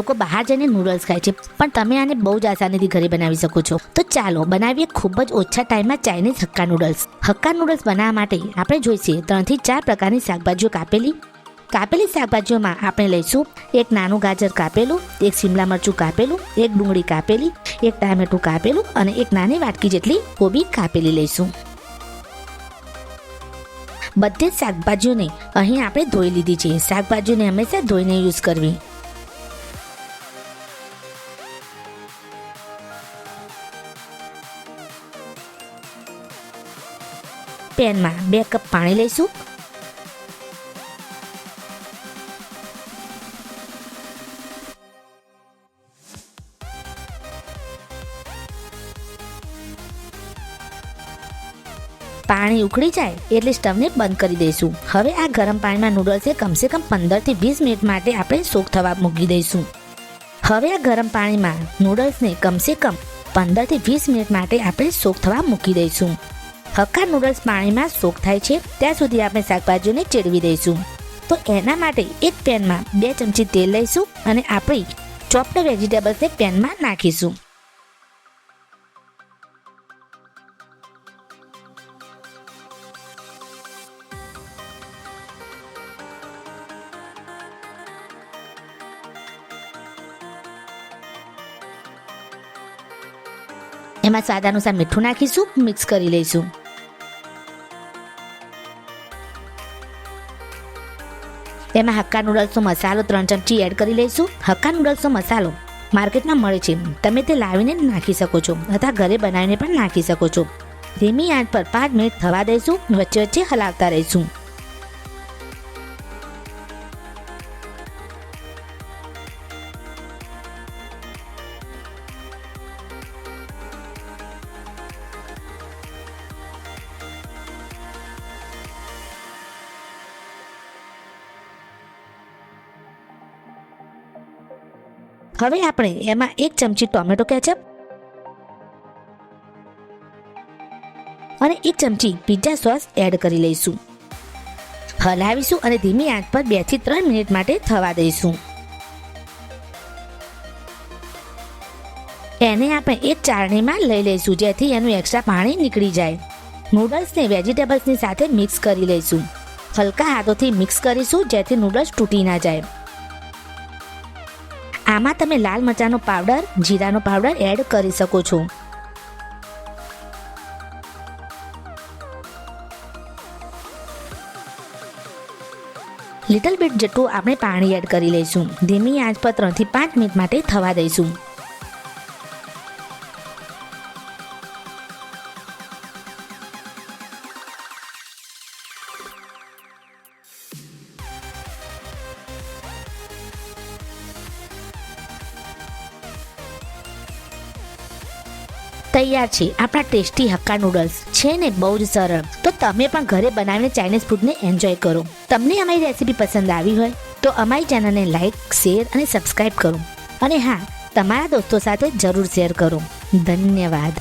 લોકો બહાર જઈને નૂડલ્સ ખાય છે, પણ તમે આને બહુ જ આસાનીથી ઘરે બનાવી શકો છો. તો ચાલો બનાવીએ ખૂબ જ ઓછા ટાઈમમાં Chinese hakka noodles. Hakka noodles બનાવવા માટે આપણે જોઈશે 3 થી 4 પ્રકારની શાકભાજીઓ કાપેલી શાકભાજીઓમાં આપણે લઈશું એક નાનું ગાજર કાપેલું, એક શિમલા મરચું કાપેલું, એક ડુંગળી કાપેલી, એક ટામેટું કાપેલું અને એક નાની વાટકી જેટલી કોબી કાપેલી લઈશું. બધી જ શાકભાજીઓને અહીં આપણે ધોઈ લીધી છે. શાકભાજીઓને હંમેશા ધોઈને યુઝ કરવી. પેનમાં 2 કપ પાણી લઈશું. પાણી ઉકળી જાય એટલે સ્ટવને બંધ કરી દઈશું. હવે આ ગરમ પાણીમાં નૂડલ્સને કમસે કમ 15 થી 20 મિનિટ માટે આપણે સોક થવા મૂકી દઈશું. હવે આ ગરમ પાણીમાં નૂડલ્સને કમસે કમ 15 થી 20 મિનિટ માટે આપણે સોક થવા મૂકી દઈશું. હક્કા નૂડલ્સ પાણીમાં સોક થાય છે ત્યાં સુધી આપણે શાકભાજીઓને ચેડવી દઈશું. તો એના માટે એક પેનમાં 2 ચમચી તેલ લઈશું અને આપણી ચોપ્ડ વેજીટેબલ્સને પેનમાં નાખીશું. એમાં સ્વાદ અનુસાર મીઠું નાખીશું. મિક્સ કરી લઈશું. એમાં હક્કા નૂડલ્સનો મસાલો 3 ચમચી એડ કરી લઈશું. હક્કા નૂડલ્સનો મસાલો માર્કેટમાં મળે છે, તમે તે લાવીને નાખી શકો છો અથવા ઘરે બનાવીને પણ નાખી શકો છો. ધીમી આંચ પર 5 મિનિટ થવા દઈશું. વચ્ચે વચ્ચે હલાવતા રહીશું. હવે આપણે એમાં 1 ચમચી ટોમેટો કેચઅપ અને 1 ચમચી પિઝા સોસ એડ કરી લઈશું. હલાવીશું અને ધીમી આંચ પર 2 થી 3 મિનિટ માટે થવા દઈશું. એને આપણે એક ચાળણીમાં લઈ લઈશું જેથી એનું એક્સ્ટ્રા પાણી નીકળી જાય. નૂડલ્સને વેજીટેબલ્સની સાથે મિક્સ કરી લઈશું. હલકા હાથોથી મિક્સ કરીશું જેથી નૂડલ્સ તૂટી ના જાય. આમાં તમે લાલ મરચાંનો પાવડર, જીરાનો પાવડર એડ કરી શકો છો. લિટલ બીટ જેટલું આપણે પાણી એડ કરી લઈશું. ધીમી આંચ પર 3 થી 5 મિનિટ માટે થવા દઈશું. તૈયાર છે આપણા ટેસ્ટી હક્કા નૂડલ્સ. છે ને બહુ જ સરળ. તો તમે પણ ઘરે બનાવીને ચાઇનીઝ ફૂડને એન્જોય કરો. તમને અમારી રેસીપી પસંદ આવી હોય તો અમારી ચેનલને લાઈક, શેર અને સબસ્ક્રાઈબ કરો. અને હા, તમારા દોસ્તો સાથે જરૂર શેર કરો. ધન્યવાદ.